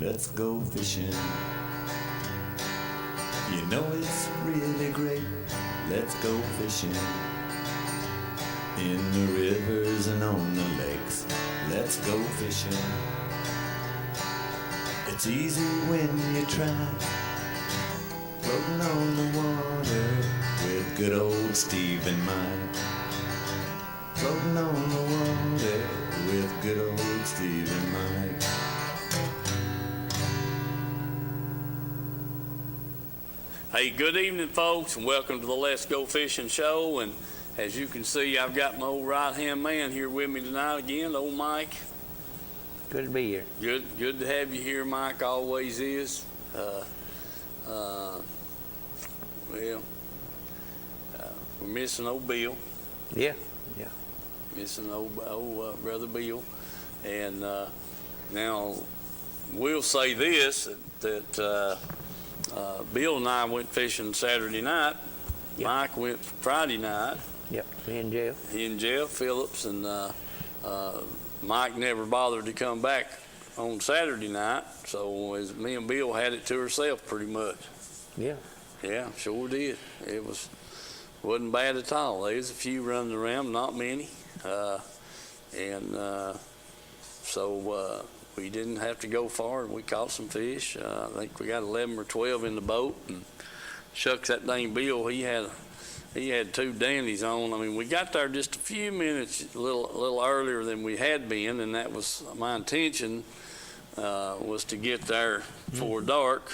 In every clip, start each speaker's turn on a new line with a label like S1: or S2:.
S1: let's go fishing. You know it's really great, let's go fishing. In the rivers and on the lakes, let's go fishing. It's easy when you try, floating on the water with good old Steve and Mike. Floating on the water with good old Steve and Mike.
S2: Hey, good evening, folks, and welcome to the Let's Go Fishing Show. And as you can see, I've got my old right-hand man here with me tonight again, old Mike.
S3: Good to be here.
S2: Good to have you here, Mike. Always is. We're missing old Bill.
S3: Yeah.
S2: Missing old brother Bill. And now we'll say this, that Bill and I went fishing Saturday night.
S3: Yep.
S2: Mike went Friday night.
S3: Yep, me and Jeff.
S2: He and Jeff Phillips, and Mike never bothered to come back on Saturday night, so as me and Bill had it to ourselves pretty much.
S3: Yeah.
S2: Yeah, sure did. It wasn't bad at all. There was a few running around, not many, so we didn't have to go far, and we caught some fish. I think we got 11 or 12 in the boat, and shucks, that dang Bill, he had two dandies on. I mean, we got there just a few minutes, a little earlier than we had been, and that was my intention, was to get there before dark.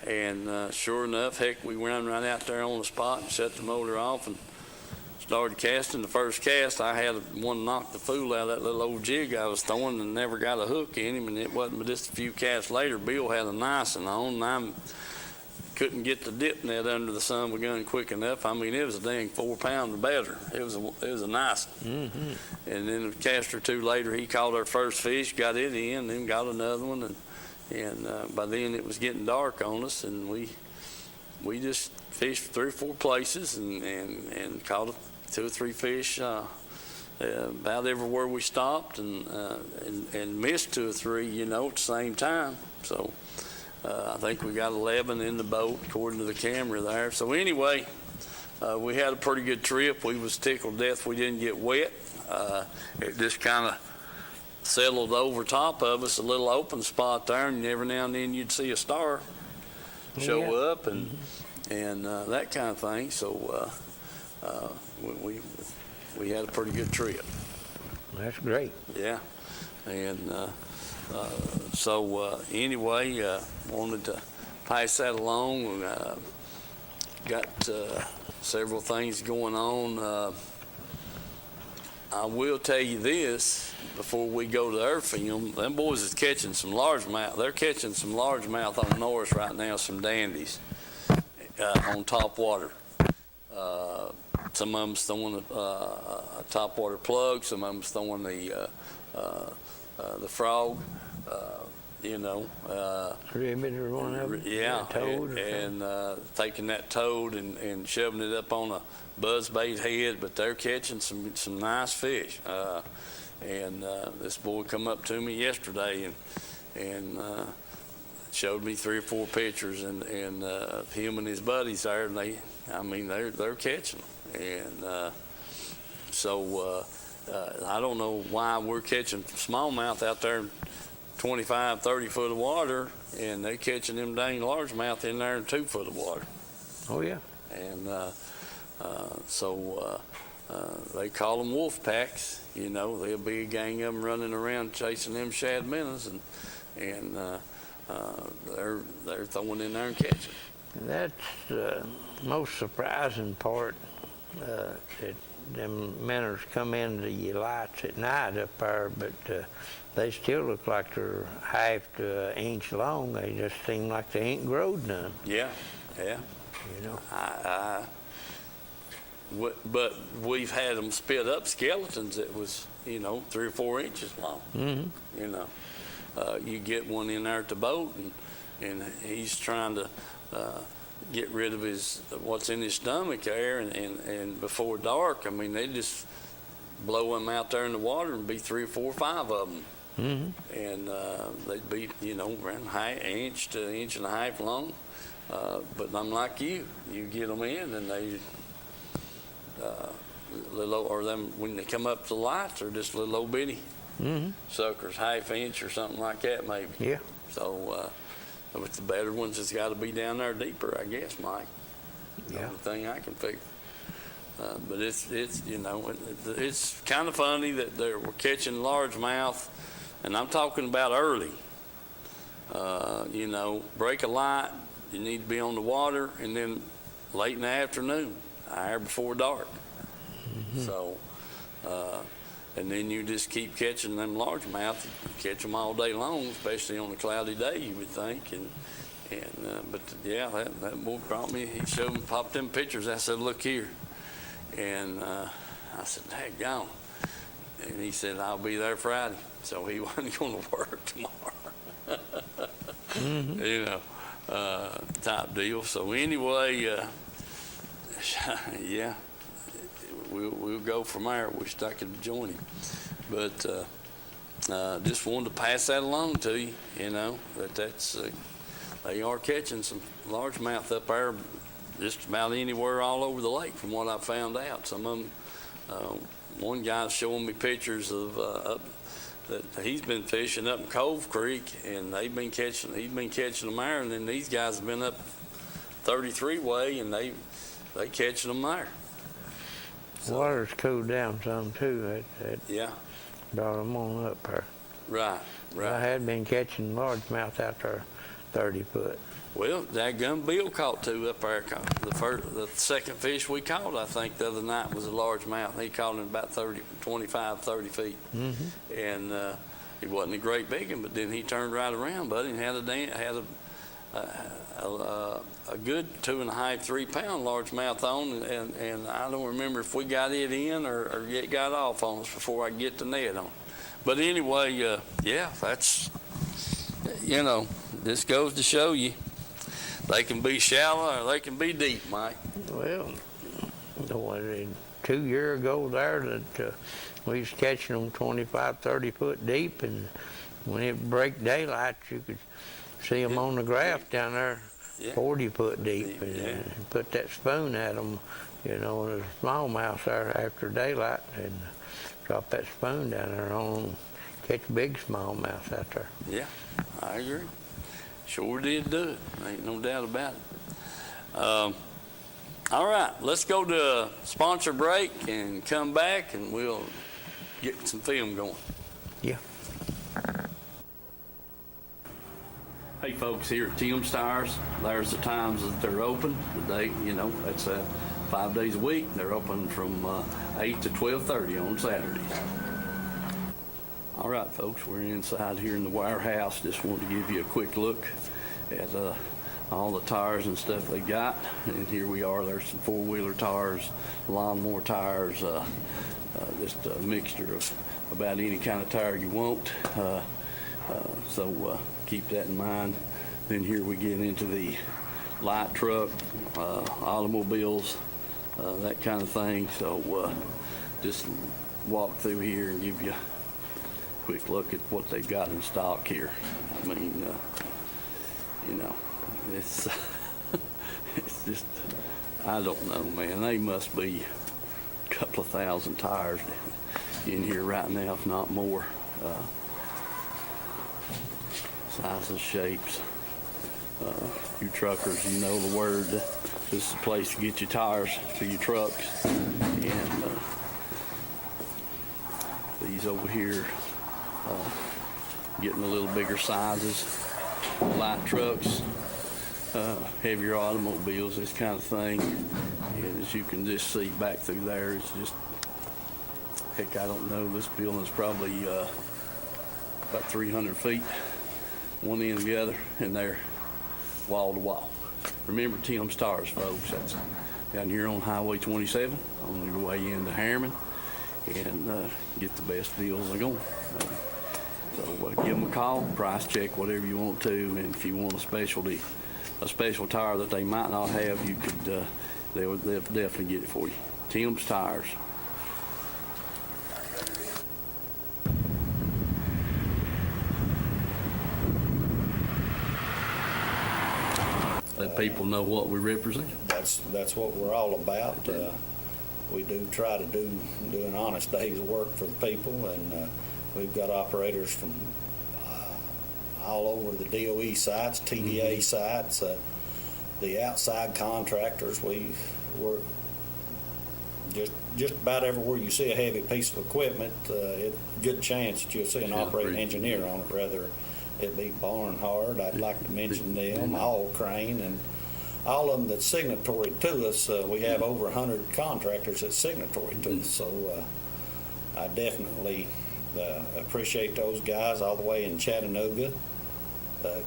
S2: And sure enough, heck, we ran right out there on the spot and shut the motor off and started casting. The first cast, I had one knock the fool out of that little old jig I was throwing and never got a hook in him. And it wasn't but just a few casts later, Bill had a nice one on, and I couldn't get the dip net under the son of a gun quick enough. I mean, it was a dang 4 pound or better. It was a nice one.
S3: Mm-hmm.
S2: And then a cast or two later, he caught our first fish, got it in, then got another one, and by then it was getting dark on us, and we just fished 3 or 4 places and caught 2 or 3 fish about everywhere we stopped, and missed 2 or 3, at the same time. So I think we got 11 in the boat according to the camera there. So anyway, we had a pretty good trip. We was tickled to death we didn't get wet. It just kind of settled over top of us, a little open spot there, and every now and then you'd see a star show up and that kind of thing. So we had a pretty good trip.
S3: That's great.
S2: Yeah, and so anyway, wanted to pass that along. Got several things going on. I will tell you this before we go to their film. Them boys is catching some largemouth. They're catching some largemouth on Norris right now, some dandies on top water. Some of them's throwing a top water plug. Some of them's throwing the frog.
S3: Ribbit or one of them?
S2: Yeah,
S3: Toad
S2: and taking that toad and shoving it up on a buzzbait head, but they're catching some nice fish. And this boy come up to me yesterday and showed me 3 or 4 pictures and him and his buddies there, and they're catching them. And so I don't know why we're catching smallmouth out there 25, 30 foot of water, and they catching them dang largemouth in there in 2 foot of water.
S3: Oh, yeah.
S2: And so they call them wolf packs. There'll be a gang of them running around chasing them shad minnows, and they're throwing in there and catching.
S3: That's the most surprising part, that them minnows come into your lights at night up there, but they still look like they're half to an inch long. They just seem like they ain't growed none.
S2: Yeah. But we've had them spit up skeletons that was, 3 or 4 inches long.
S3: Mm-hmm.
S2: You get one in there at the boat, and he's trying to get rid of what's in his stomach there, and before dark, I mean, they just blow him out there in the water and be 3 or 4 or 5 of them and they'd be, around an inch to an inch and a half long. But I'm like you get them in, and they, little, or them when they come up to the lights, they're just little old bitty suckers, half inch or something like that, maybe.
S3: Yeah.
S2: So, with the better ones, it's got to be down there deeper, I guess, Mike. The
S3: Yeah.
S2: only thing I can figure. But it's it's kind of funny that we're catching largemouth, and I'm talking about early. Break a light, you need to be on the water, and then late in the afternoon, an hour before dark. So, and then you just keep catching them largemouth. You catch them all day long, especially on a cloudy day, you would think. But yeah, that boy brought me. He showed me, popped them pictures. I said, "Look here," and I said, "Daggone." And he said, "I'll be there Friday," so he wasn't going to work tomorrow. Type deal. So anyway, yeah, we'll go from there. Wished I could join him, but just wanted to pass that along to you. That's they are catching some largemouth up there, just about anywhere all over the lake, from what I found out. Some of them, one guy's showing me pictures of that he's been fishing up in Cove Creek, and he's been catching them there, and then these guys have been up 33 way, and they catching them there. So,
S3: Water's cooled down some too.
S2: Yeah.
S3: Brought them on up there.
S2: Right.
S3: I had been catching largemouth out there 30 foot.
S2: Well, that gun Bill caught two up there. The second fish we caught, I think, the other night was a largemouth. He caught him about 25, 30 feet. And he wasn't a great big one, but then he turned right around, buddy, and had a good 2.5, 3 pound largemouth on, and I don't remember if we got it in or it got off on us before I get the net on. But anyway, yeah, that's, this goes to show you. They can be shallow or they can be deep, Mike.
S3: Well, 2 years ago there that we was catching them 25, 30 foot deep, and when it break daylight, you could see them on the graph down there 40 foot deep, and put that spoon at them, the smallmouth there after daylight, and drop that spoon down there on them, catch big smallmouth out there.
S2: Yeah, I agree. Sure did do it. Ain't no doubt about it. All right, let's go to a sponsor break and come back, and we'll get some film going.
S3: Yeah.
S2: Hey, folks, here at Tim's Tires, there's the times that they're open. The day, that's 5 days a week. They're open from 8 to 12:30 on Saturdays. All right, folks, we're inside here in the warehouse. Just wanted to give you a quick look at all the tires and stuff they got. And here we are. There's some four-wheeler tires, lawnmower tires, just a mixture of about any kind of tire you want. So keep that in mind. Then here we get into the light truck, automobiles, that kind of thing. So just walk through here and give you quick look at what they've got in stock here. I mean, it's it's just, I don't know, man. They must be a couple of thousand tires in here right now, if not more. Sizes, shapes. You truckers, you know the word. This is the place to get your tires for your trucks. And these over here, getting a little bigger sizes, light trucks, heavier automobiles, this kind of thing. And as you can just see back through there, it's just, heck, I don't know, this building's probably about 300 feet, one end to the other, and they're wall to wall. Remember Tim's Tires, folks. That's down here on Highway 27 on your way into Harriman, and get the best deals they're going. So give them a call, price check, whatever you want to, and if you want a special tire that they might not have, you could, they'll definitely get it for you. Tim's Tires. let people know what we represent.
S4: That's what we're all about. We do try to do an honest day's work for the people, and we've got operators from all over the DOE sites, TVA sites, the outside contractors. We're just about everywhere you see a heavy piece of equipment, good chance that you'll see an operating engineer on it, whether it be Barnhart. I'd like to mention them, All Crane, and all of them that's signatory to us. We have over 100 contractors that's signatory to us, so I definitely appreciate those guys all the way in Chattanooga,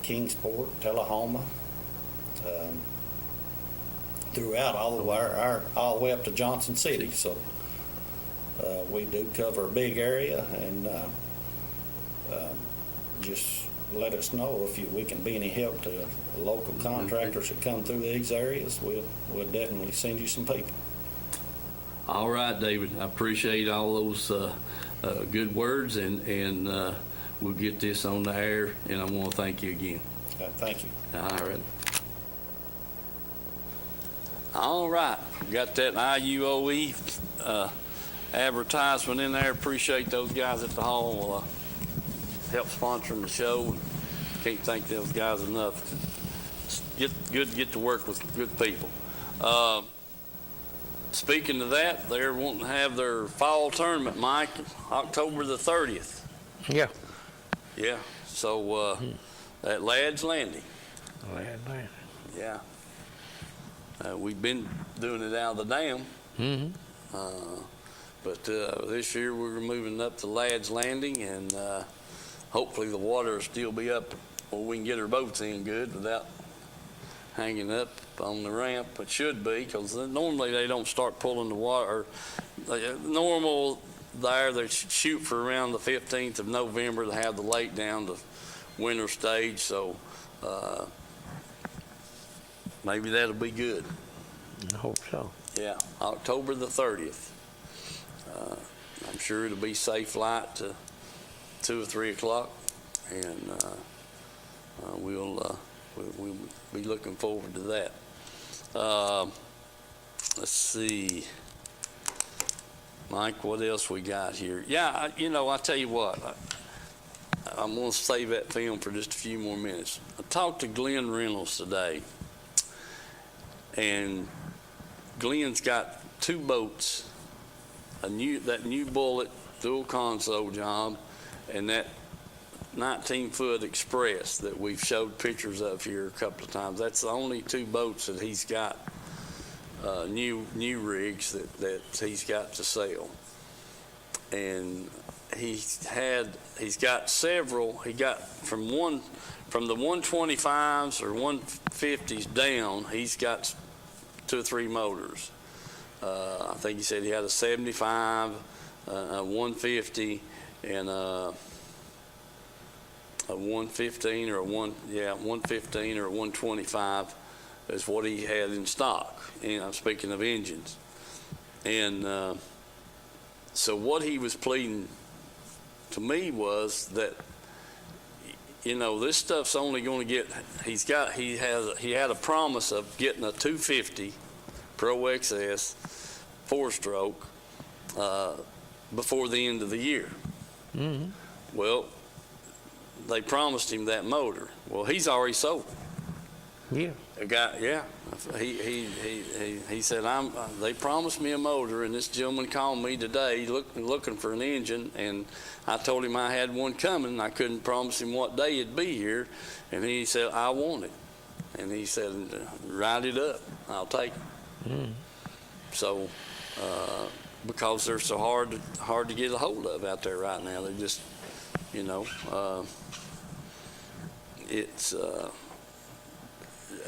S4: Kingsport, Tullahoma, throughout all the way up to Johnson City. So we do cover a big area, and just let us know if we can be any help to local contractors that come through these areas. We'll definitely send you some people.
S2: All right, David, I appreciate all those good words, and we'll get this on the air, and I want to thank you again.
S4: Thank you.
S2: All right, got that IUOE advertisement in there. Appreciate those guys at the hall help sponsoring the show. Can't thank those guys enough. It's good to get to work with good people. Speaking of that, they're wanting to have their fall tournament, Mike, October the 30th.
S3: Yeah.
S2: Yeah, so at Ladd's Landing.
S3: Landing.
S2: Yeah. We've been doing it out of the dam. But this year we're moving up to Ladd's Landing, and hopefully the water will still be up where we can get our boats in good without hanging up on the ramp. It should be, because normally they don't start pulling the water. Normal there, they shoot for around the 15th of November to have the lake down to winter stage, so maybe that'll be good.
S3: I hope so.
S2: Yeah, October the 30th. I'm sure it'll be safe light to 2 or 3 o'clock, and we'll be looking forward to that. Let's see, Mike, what else we got here? Yeah, I tell you what, I'm going to save that film for just a few more minutes. I talked to Glenn Reynolds today, and Glenn's got 2 boats, that new Bullet dual console job, and that 19-foot Express that we've showed pictures of here a couple of times. That's the only 2 boats that he's got, new rigs that he's got to sell. And he's got several. He got from the 125s or 150s down, he's got 2 or 3 motors. I think he said he had a 75, a 150, and a 115 or a 115 or a 125 is what he had in stock. And I'm speaking of engines. And so what he was pleading to me was that, this stuff's only going to get. He had a promise of getting a 250 Pro XS 4-stroke before the end of the year. Well, they promised him that motor. Well, he's already sold.
S3: Yeah.
S2: He said, they promised me a motor, and this gentleman called me today looking for an engine, and I told him I had one coming. I couldn't promise him what day it'd be here, and he said, I want it. And he said, write it up, I'll take it. So, because they're so hard to get a hold of out there right now, they just, it's,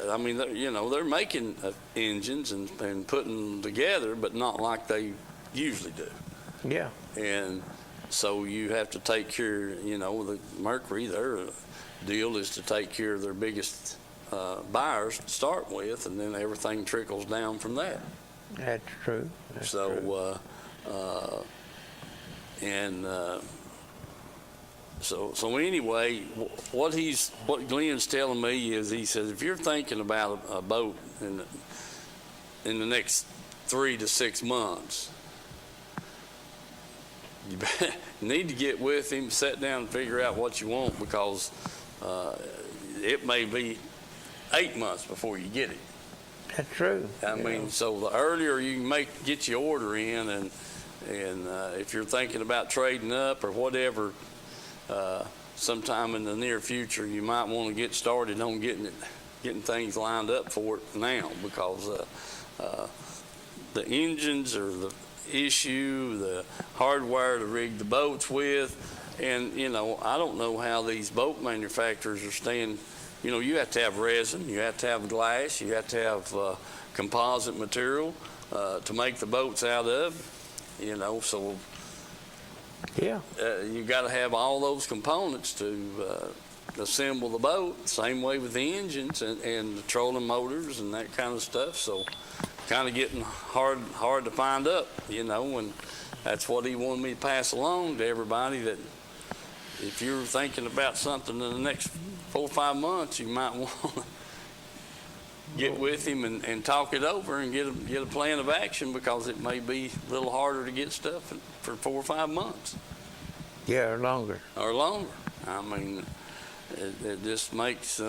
S2: they're making engines and putting them together, but not like they usually do.
S3: Yeah.
S2: And so you have to take care, the Mercury, their deal is to take care of their biggest buyers to start with, and then everything trickles down from that.
S3: That's true. That's
S2: so,
S3: true.
S2: So anyway, what Glenn's telling me is, he says, if you're thinking about a boat in the next 3 to 6 months, you need to get with him, sit down and figure out what you want, because it may be 8 months before you get it.
S3: That's true.
S2: I mean, so the earlier you can get your order in, and if you're thinking about trading up or whatever, sometime in the near future, you might want to get started on getting things lined up for it now, because the engines are the issue, the hardware to rig the boats with, and I don't know how these boat manufacturers are staying. You have to have resin, you have to have glass, you have to have composite material to make the boats out of, so
S3: Yeah.
S2: you got to have all those components to assemble the boat. Same way with the engines and the trolling motors and that kind of stuff. So kind of getting hard to find up, and that's what he wanted me to pass along to everybody, that if you're thinking about something in the next 4 or 5 months, you might want to get with him and talk it over and get a plan of action, because it may be a little harder to get stuff for 4 or 5 months.
S3: Yeah, or longer.
S2: Or longer. I mean, it just makes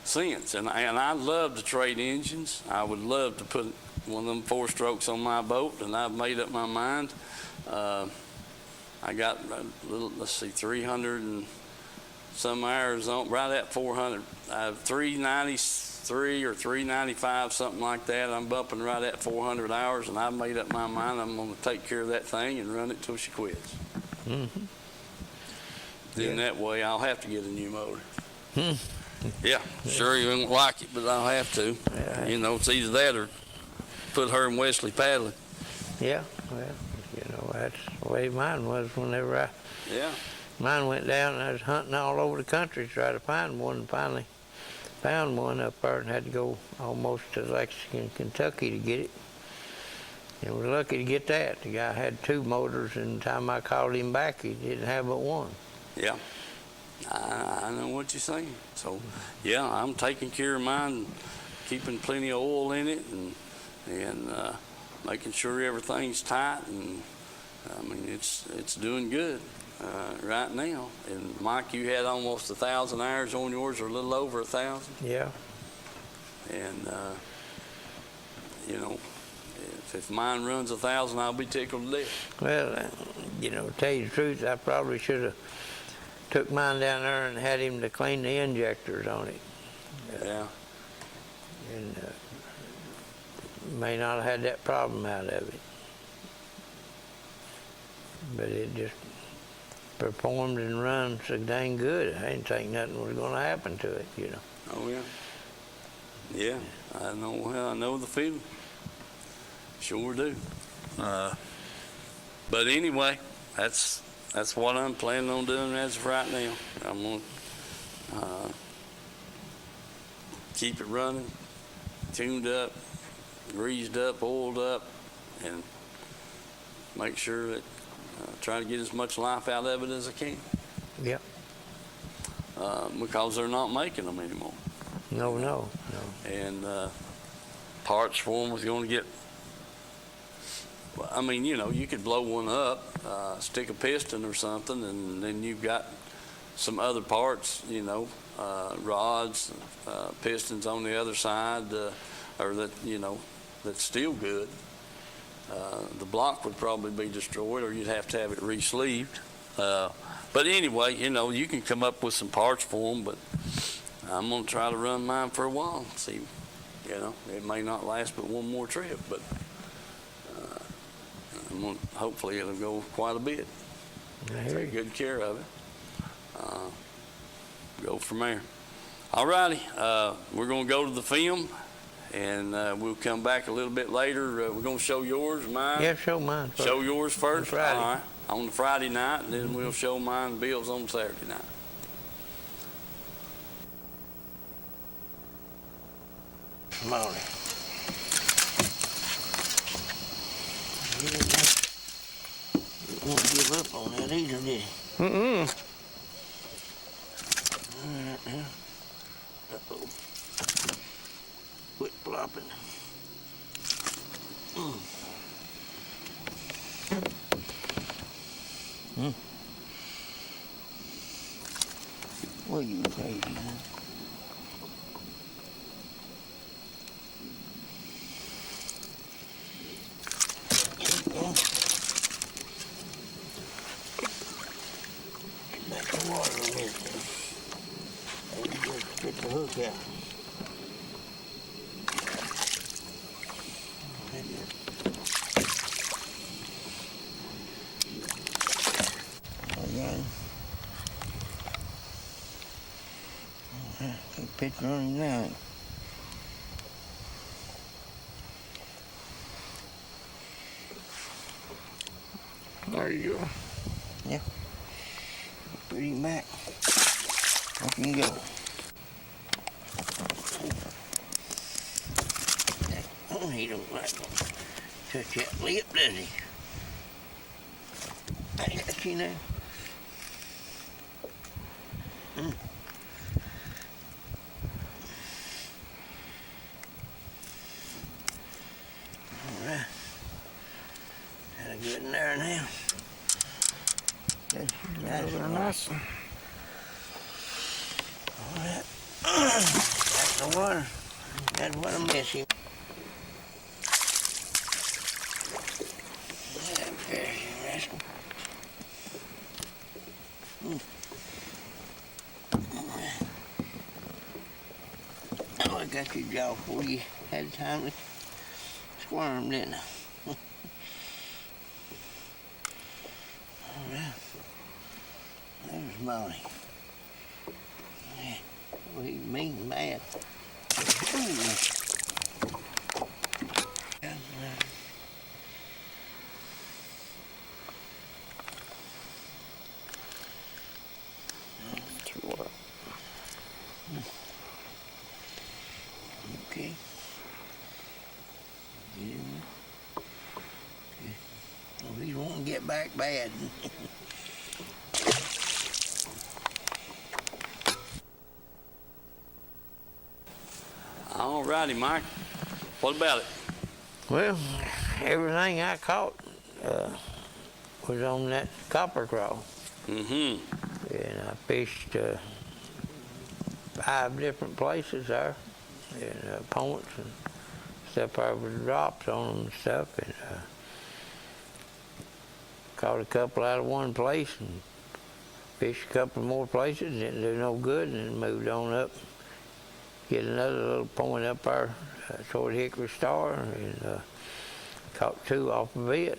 S2: sense. And I'd love to trade engines. I would love to put one of them 4-strokes on my boat, and I've made up my mind. I got 300 and some hours on, right at 400. I have 393 or 395, something like that. I'm bumping right at 400 hours, and I've made up my mind I'm going to take care of that thing and run it till she quits.
S3: Mm-hmm.
S2: Then that way I'll have to get a new motor. Yeah, sure you won't like it, but I'll have to.
S3: Yeah.
S2: It's either that or put her and Wesley paddling.
S3: Yeah, well, that's the way mine was whenever mine went down, and I was hunting all over the country to try to find one, and finally found one up there and had to go almost to Lexington, Kentucky to get it. And was lucky to get that. The guy had 2 motors, and the time I called him back, he didn't have but one.
S2: Yeah, I know what you're saying. So, yeah, I'm taking care of mine, keeping plenty of oil in it, and making sure everything's tight. And I mean, it's doing good right now. And Mike, you had almost 1,000 hours on yours, or a little over 1,000.
S3: Yeah.
S2: And if mine runs 1,000, I'll be tickled to death.
S3: Well, to tell you the truth, I probably should have took mine down there and had him to clean the injectors on it.
S2: Yeah.
S3: And may not have had that problem out of it. But it just performed and run so dang good. I didn't think nothing was going to happen to it,
S2: Oh, yeah. Yeah, I know the feeling. Sure do. But anyway, that's what I'm planning on doing as of right now. I'm going to keep it running, tuned up, greased up, oiled up, and make sure that try to get as much life out of it as I can.
S3: Yeah.
S2: Because they're not making them anymore.
S3: No.
S2: And parts for them was going to get, I mean, you could blow one up, stick a piston or something, and then you've got some other parts, rods, pistons on the other side, or that's still good. The block would probably be destroyed, or you'd have to have it re-sleeved. But anyway, you can come up with some parts for them, but I'm going to try to run mine for a while. See, it may not last but one more trip, but hopefully it'll go quite a bit. Take good care of it. Go from there. All righty, we're going to go to the film, and we'll come back a little bit later. We're going to show yours, mine.
S3: Yeah, show mine first.
S2: Show yours first?
S3: On Friday.
S2: All right, on the Friday night, and then we'll show mine, Bill's, on Saturday night.
S3: Morning. He won't give up on that either, did he? now. Uh-oh. Quit flopping. What are you crazy, man? Back the water a minute. Just spit the hook out. Okay. Keep pitching on him now. There you go. Yeah. Put him back. Up you go. Oh, he don't like to touch that lip, does he? I got you now. All right. Got a good in there now. That's nice. All right. That's the water. That's what I'm missing. Oh, I got your jaw before you had time to squirm, didn't I? All right. There's Molly. Yeah. Oh, he's mean and mad. Okay. Get in there. Okay. Well, he won't get back bad.
S2: All righty, Mike. What about it?
S3: Well, everything I caught was on that copper crawl.
S2: Mm-hmm.
S3: And I fished 5 different places there, and points and stuff over the drops on them and stuff, and caught a couple out of one place and fished a couple more places, didn't do no good, and then moved on up, get another little point up there toward Hickory Star, and caught 2 off of it,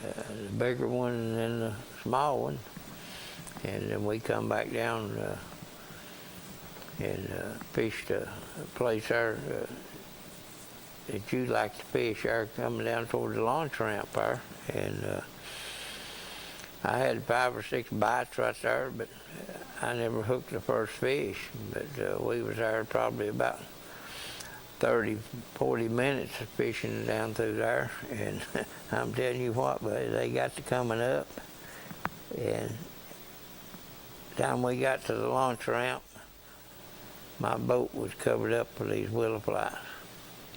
S3: the bigger one and then the small one. And then we come back down and fished a place there that you like to fish there, coming down toward the launch ramp there. And I had 5 or 6 bites right there, but I never hooked the first fish. But we was there probably about 30, 40 minutes of fishing down through there. And I'm telling you what, buddy, they got to coming up. And time we got to the launch ramp, my boat was covered up with these willow flies.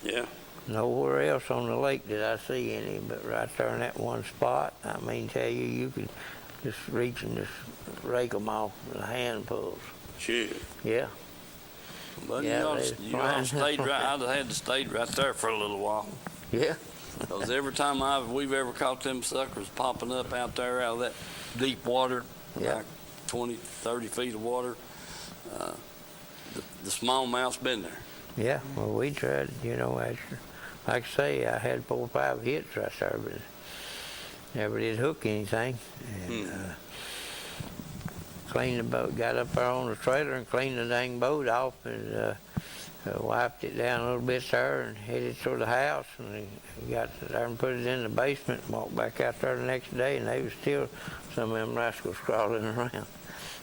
S2: Yeah.
S3: Nowhere else on the lake did I see any, but right there in that one spot, I mean, tell you, you could just reach and just rake them off with handfuls.
S2: Sure.
S3: Yeah.
S2: But
S3: Yeah,
S2: you ought to stayed right. I'd have had to stay right there for a little while.
S3: Yeah.
S2: Because every time we've ever caught them suckers popping up out there out of that deep water,
S3: Yeah.
S2: like 20, 30 feet of water, the smallmouth's been there.
S3: Yeah, well, we tried, you know, like I say, I had 4 or 5 hits right there, but never did hook anything. And cleaned the boat, got up there on the trailer and cleaned the dang boat off, and wiped it down a little bit there and headed toward the house, and got there and put it in the basement and walked back out there the next day, and they was still some of them rascals crawling around.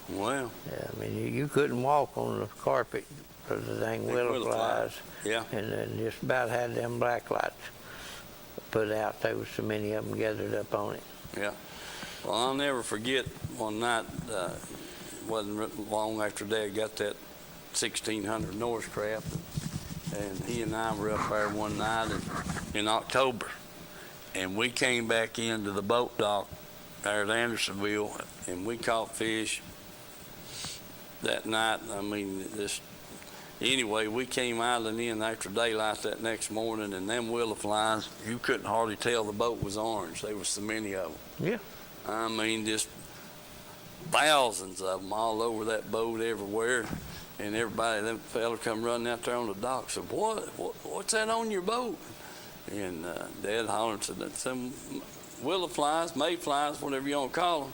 S2: Well.
S3: Yeah, I mean, you couldn't walk on the carpet for the dang willow flies.
S2: Yeah.
S3: And then just about had them black lights put out. There was so many of them gathered up on it.
S2: Yeah. Well, I'll never forget one night, wasn't long after Dad got that 1600 Northcraft, and he and I were up there one night in October, and we came back into the boat dock there at Andersonville, and we caught fish that night. I mean, anyway, we came idling in after daylight that next morning, and them willow flies, you couldn't hardly tell the boat was orange. There was so many of them.
S3: Yeah.
S2: I mean, just thousands of them all over that boat everywhere. And everybody, them fella come running out there on the dock, said, what's that on your boat? And Dad hollered, said, that's some willow flies, mayflies, whatever you want to call them.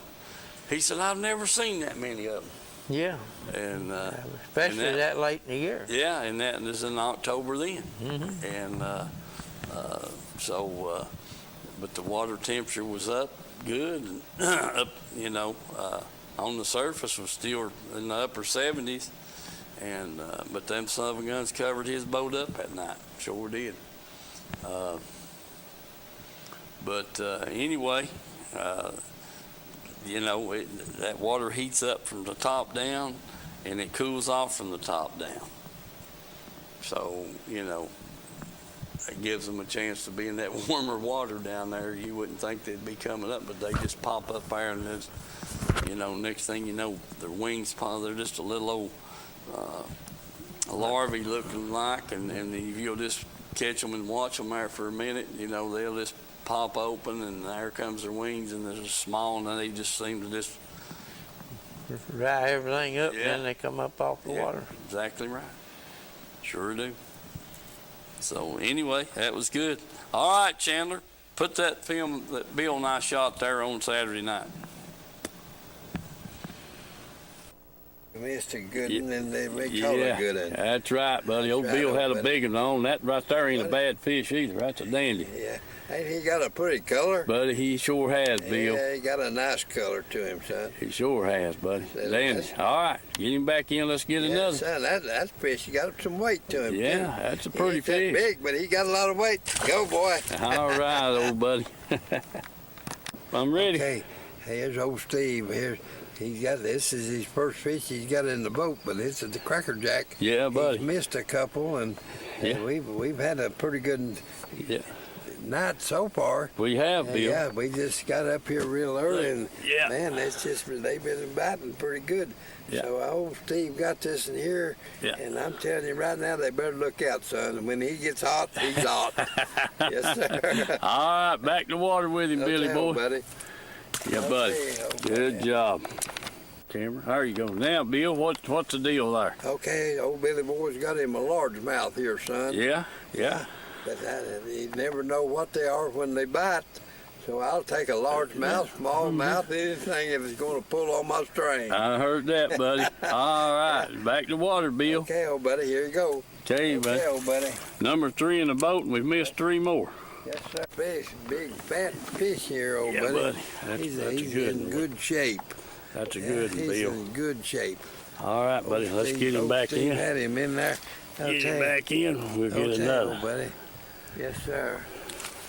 S2: He said, I've never seen that many of them.
S3: Yeah.
S2: And
S3: especially that late in the year.
S2: Yeah, and that was in October then.
S3: Mm-hmm.
S2: And but the water temperature was up good, and up, on the surface was still in the upper 70s. And but them son of a guns covered his boat up that night, sure did. Anyway, that water heats up from the top down, and it cools off from the top down. So, it gives them a chance to be in that warmer water down there. You wouldn't think they'd be coming up, but they just pop up there, and there's, next thing you know, their wings, they're just a little old larvae looking like, and if you'll just catch them and watch them there for a minute, they'll just pop open, and there comes their wings, and they're small, and they just seem to just
S3: dry everything up,
S2: Yeah.
S3: then they come up off the water.
S2: Exactly right. Sure do. So anyway, that was good. All right, Chandler, put that film that Bill and I shot there on Saturday night.
S5: Missed a good one, and they caught a good one.
S2: That's right, buddy. Old
S5: That's
S2: Bill
S5: right,
S2: had a
S5: buddy.
S2: big one on. That right there ain't a bad fish either. That's a dandy.
S5: Yeah, ain't he got a pretty color?
S2: Buddy, he sure has, Bill.
S5: Yeah, he got a nice color to him, son.
S2: He sure has, buddy.
S5: Said
S2: Dandy.
S5: that's-
S2: All right, get him back in. Let's get
S5: Yeah,
S2: another.
S5: son, that fish, he got some weight to him.
S2: Yeah,
S5: too.
S2: that's a
S5: He
S2: pretty
S5: ain't that
S2: fish.
S5: big, but he got a lot of weight. Go, boy.
S2: All right, old buddy. I'm ready.
S5: Okay, here's old Steve. This is his first fish he's got in the boat, but this is the crackerjack.
S2: Yeah, buddy.
S5: He's missed a couple, and
S2: Yeah.
S5: we've had a pretty good
S2: Yeah,
S5: night so far.
S2: we have, Bill.
S5: Yeah, we just got up here real early, and
S2: Yeah.
S5: man, they've been biting pretty good.
S2: Yeah.
S5: So old Steve got this in here,
S2: Yeah.
S5: and I'm telling you right now, they better look out, son. When he gets hot, he's hot. Yes, sir.
S2: All right, back to water with him, Billy
S5: Okay,
S2: boy.
S5: buddy.
S2: Yeah, buddy.
S5: Okay,
S2: Good job. Camera, there you go. Now, Bill, what's the deal there?
S5: Okay, old Billy boy's got him a largemouth here, son.
S2: Yeah.
S5: But you never know what they are when they bite. So I'll take a largemouth, small mouth, anything if it's going to pull on my string.
S2: I heard that, buddy. All right, back to water, Bill.
S5: Okay, old buddy, here you go.
S2: Tell you,
S5: Okay,
S2: buddy.
S5: old buddy.
S2: Number 3 in the boat, and we've missed 3 more.
S5: Yes, sir. Fish, big fat fish here, old
S2: Yeah,
S5: buddy.
S2: buddy.
S5: He's
S2: That's a
S5: in
S2: good one.
S5: good shape.
S2: That's a good one,
S5: He's
S2: Bill.
S5: in good shape.
S2: All right, buddy,
S5: Old
S2: let's
S5: Steve-
S2: get him
S5: old
S2: back
S5: Steve
S2: in.
S5: had him in there.
S2: Get him back in, we'll get
S5: Okay,
S2: another.
S5: old buddy. Yes, sir.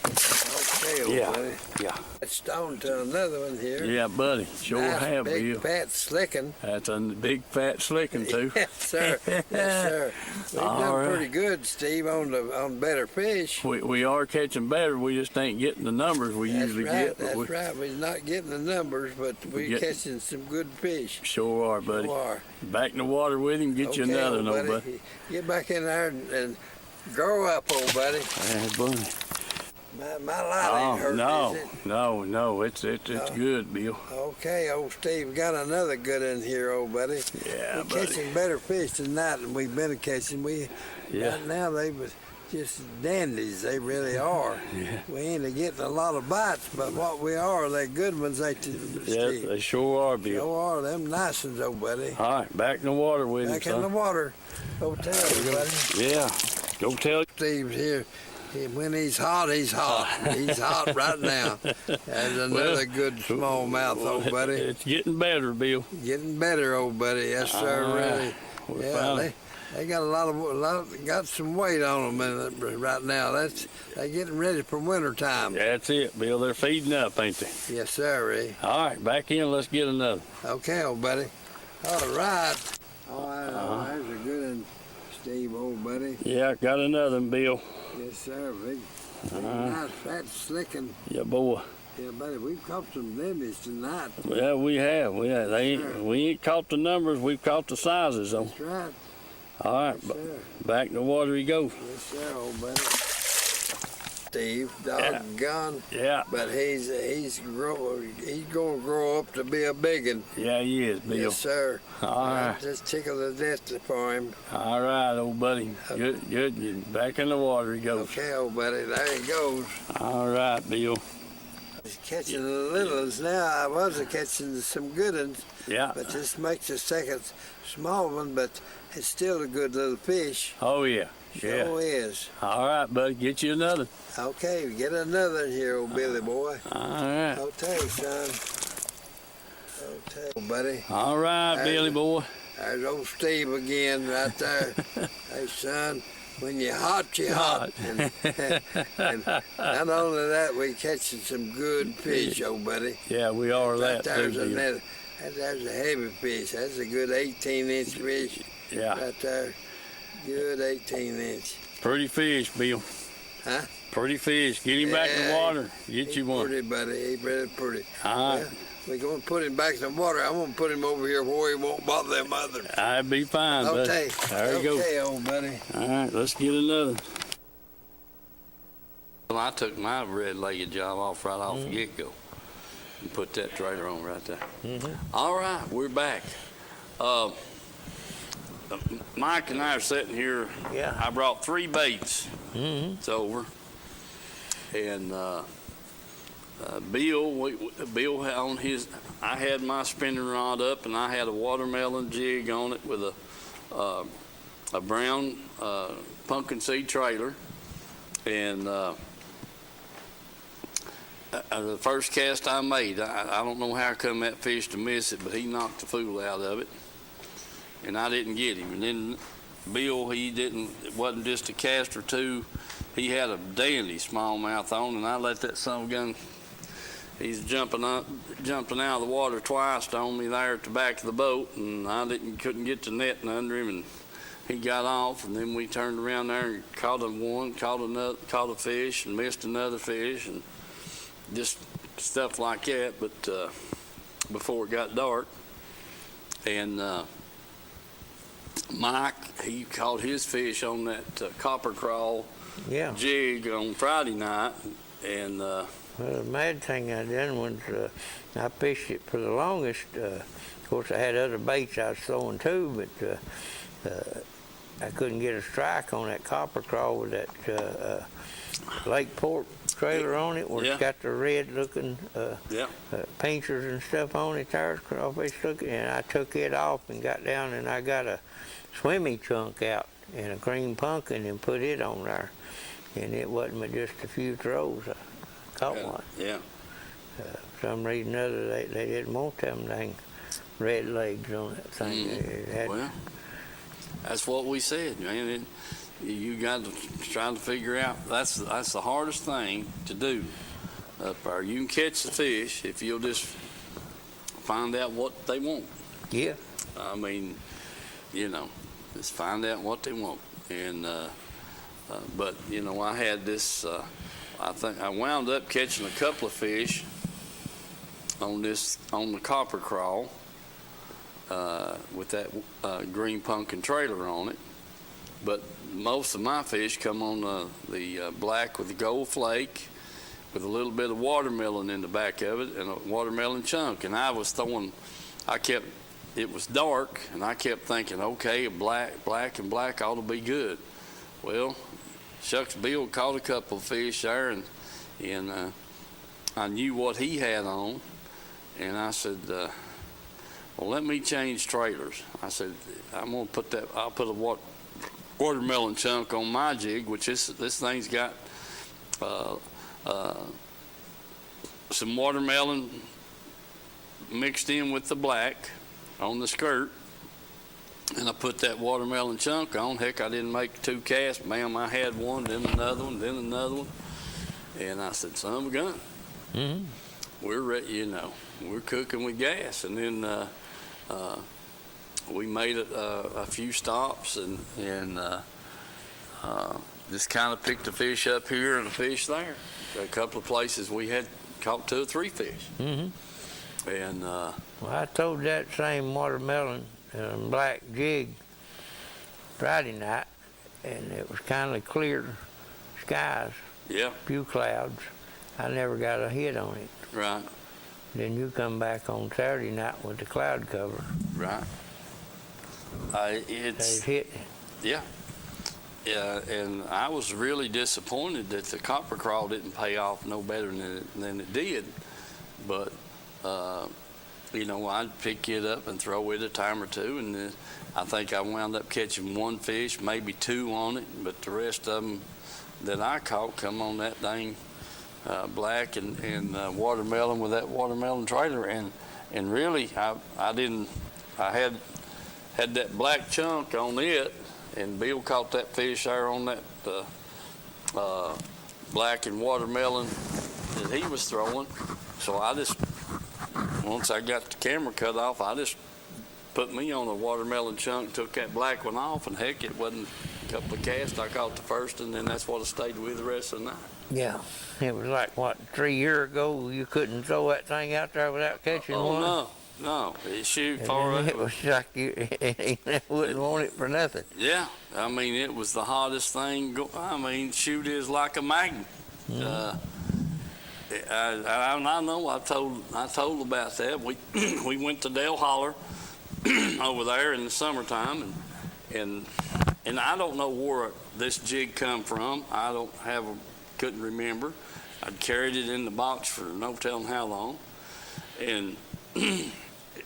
S5: Okay, old
S2: Yeah.
S5: buddy.
S2: Yeah.
S5: Let's stone to another one here.
S2: Yeah, buddy, sure
S5: Nice,
S2: have,
S5: big
S2: Bill.
S5: fat slicking.
S2: That's a big fat slicking, too.
S5: Yes, sir. Yes, sir. We've
S2: All
S5: done
S2: right.
S5: pretty good, Steve, on better fish.
S2: We are catching better, we just ain't getting the numbers we
S5: That's
S2: usually
S5: right.
S2: get. But
S5: That's
S2: we
S5: right. We're not getting the numbers, but we're
S2: get-
S5: catching some good fish.
S2: Sure are, buddy.
S5: You are.
S2: Back in the water with him, get you
S5: Okay,
S2: another,
S5: old
S2: no, buddy.
S5: Get back in there and grow up, old buddy.
S2: Yeah, buddy.
S5: My line ain't hurt,
S2: no,
S5: is it?
S2: no, it's good, Bill.
S5: Okay, old Steve, got another good in here, old buddy.
S2: Yeah,
S5: We're
S2: buddy.
S5: catching better fish tonight than we've been catching.
S2: Yeah.
S5: Right now they was just dandies. They really are.
S2: Yeah.
S5: We ain't getting a lot of bites, but what we are, they good ones, ain't they,
S2: Yeah,
S5: Steve?
S2: they sure are, Bill.
S5: So are them nice ones, old buddy.
S2: All right, back in the water with him,
S5: Back in the
S2: son.
S5: water. Go tell everybody.
S2: Yeah, go tell.
S5: Steve's here. When he's hot, he's hot. He's hot right now. There's another good smallmouth, old buddy.
S2: It's getting better, Bill.
S5: Getting better, old buddy. Yes, sir.
S2: All right.
S5: Really.
S2: We're
S5: Yeah,
S2: finally-
S5: they got got some weight on them right now. They're getting ready for winter time.
S2: That's it, Bill. They're feeding up, ain't they?
S5: Yes, sir.
S2: All right, back in. Let's get another.
S5: Okay, old buddy. All right. Oh, there's a good Steve, old buddy.
S2: Yeah, got another one, Bill.
S5: Yes, sir. Big nice, fat, slicking.
S2: Yeah, boy.
S5: Yeah, buddy, we've caught some limits tonight.
S2: Well, we have. We
S5: Sure.
S2: ain't caught the numbers. We've caught the sizes, though.
S5: That's right.
S2: All right,
S5: Yes, sir.
S2: back in the water he goes.
S5: Yes, sir, old buddy. Steve, doggone.
S2: Yeah.
S5: But he's gonna grow up to be a big one.
S2: Yeah, he is, Bill.
S5: Yes, sir.
S2: All right.
S5: Just tickle the death for him.
S2: All right, old buddy. Good. Back in the water he goes.
S5: Okay, old buddy, there he goes.
S2: All right, Bill.
S5: He's catching the little ones now. I was catching some good ones,
S2: Yeah.
S5: but this makes the second small one, but it's still a good little fish.
S2: Oh, yeah. Yeah.
S5: Sure is.
S2: All right, buddy. Get you another.
S5: Okay, get another here, old Billy boy.
S2: All right.
S5: Okay, son. Okay, old buddy.
S2: All right,
S5: There's
S2: Billy boy.
S5: There's old Steve again right there. Hey, son, when you're hot, you're hot. And not only that, we catching some good fish, old buddy.
S2: Yeah, we are
S5: Right
S2: that too,
S5: there's
S2: Bill.
S5: there's a heavy fish. That's a good 18-inch fish.
S2: Yeah.
S5: Right there. Good 18-inch.
S2: Pretty fish, Bill.
S5: Huh?
S2: Pretty fish. Get him back in the
S5: Yeah,
S2: water. Get
S5: He's
S2: you one.
S5: pretty, buddy. He's really pretty.
S2: All right.
S5: Well, we're going to put him back in the water. I'm going to put him over here where he won't bother them others.
S2: I'd be fine, buddy.
S5: Okay.
S2: There you go.
S5: Okay, old buddy.
S2: All right, let's get another. Well, I took my red-legged job off right off the get-go and put that trailer on right there. All right, we're back. Mike and I are sitting here.
S3: Yeah.
S2: I brought 3 baits.
S3: Mm-hmm.
S2: It's over. And Bill had on his, I had my spinning rod up and I had a watermelon jig on it with a brown pumpkin seed trailer. And the first cast I made, I don't know how come that fish to miss it, but he knocked the fool out of it. And I didn't get him. And then Bill, it wasn't just a cast or two. He had a dandy smallmouth on, and I let that son of a gun, he's jumping out of the water twice on me there at the back of the boat, and I couldn't get the net under him, and he got off, and then we turned around there and caught a fish, and missed another fish, and just stuff like that. But before it got dark, and Mike, he caught his fish on that copper crawl jig on Friday night, and
S3: well, the mad thing I done was I fished it for the longest. Of course, I had other baits I was throwing too, but I couldn't get a strike on that copper crawl with that Lakeport trailer on it, where it's got the red-looking painters and stuff on it. There's crawfish looking, and I took it off and got down, and I got a swimming chunk out and a green pumpkin and put it on there, and it wasn't but just a few throws. I caught one.
S2: Yeah.
S3: For some reason or other, they didn't want them dang red legs on that thing. It had,
S2: Well, that's what we said, man. You got to try to figure out. That's the hardest thing to do up there. You can catch the fish if you'll just find out what they want.
S3: yeah.
S2: I mean, just find out what they want. And but I had this. I think I wound up catching a couple of fish on the copper crawl with that green pumpkin trailer on it. But most of my fish come on the black with the gold flake, with a little bit of watermelon in the back of it, and a watermelon chunk. And it was dark, and I kept thinking, okay, black and black ought to be good. Well, shucks, Bill caught a couple of fish there, and I knew what he had on, and I said, well, let me change trailers. I said, I'll put a watermelon chunk on my jig, which this thing's got some watermelon mixed in with the black on the skirt, and I put that watermelon chunk on. Heck, I didn't make 2 casts. Bam, I had one, then another one, then another one, and I said, son of a gun, we're ready, we're cooking with gas. And then we made a few stops and just kind of picked a fish up here and a fish there. A couple of places we had caught 2 or 3 fish.
S3: Mm-hmm.
S2: And
S3: Well, I told that same watermelon black jig Friday night, and it was kind of clear skies,
S2: yeah,
S3: few clouds. I never got a hit on it.
S2: right,
S3: Then you come back on Saturday night with the cloud cover.
S2: right.
S3: They
S2: It's
S3: hit.
S2: yeah, and I was really disappointed that the copper crawl didn't pay off no better than it did. But you know, I'd pick it up and throw it a time or two, and then I think I wound up catching 1 fish, maybe 2 on it, but the rest of them that I caught come on that dang black and watermelon with that watermelon trailer, and really I had that black chunk on it, and Bill caught that fish there on that black and watermelon that he was throwing. So I just, once I got the camera cut off, I just put me on a watermelon chunk, took that black one off, and heck, it wasn't a couple of casts. I caught the first, and then that's what I stayed with the rest of the night.
S3: Yeah. It was like, what, 3 years ago you couldn't throw that thing out there without catching one?
S2: No, it shoot
S3: And
S2: far
S3: then
S2: up.
S3: it was like you wouldn't want it for nothing.
S2: Yeah, I mean, it was the hottest thing. I mean, shoot is like a magnet. I know. I told about that. We went to Dale Holler over there in the summertime, and I don't know where this jig come from. Couldn't remember. I'd carried it in the box for no telling how long, and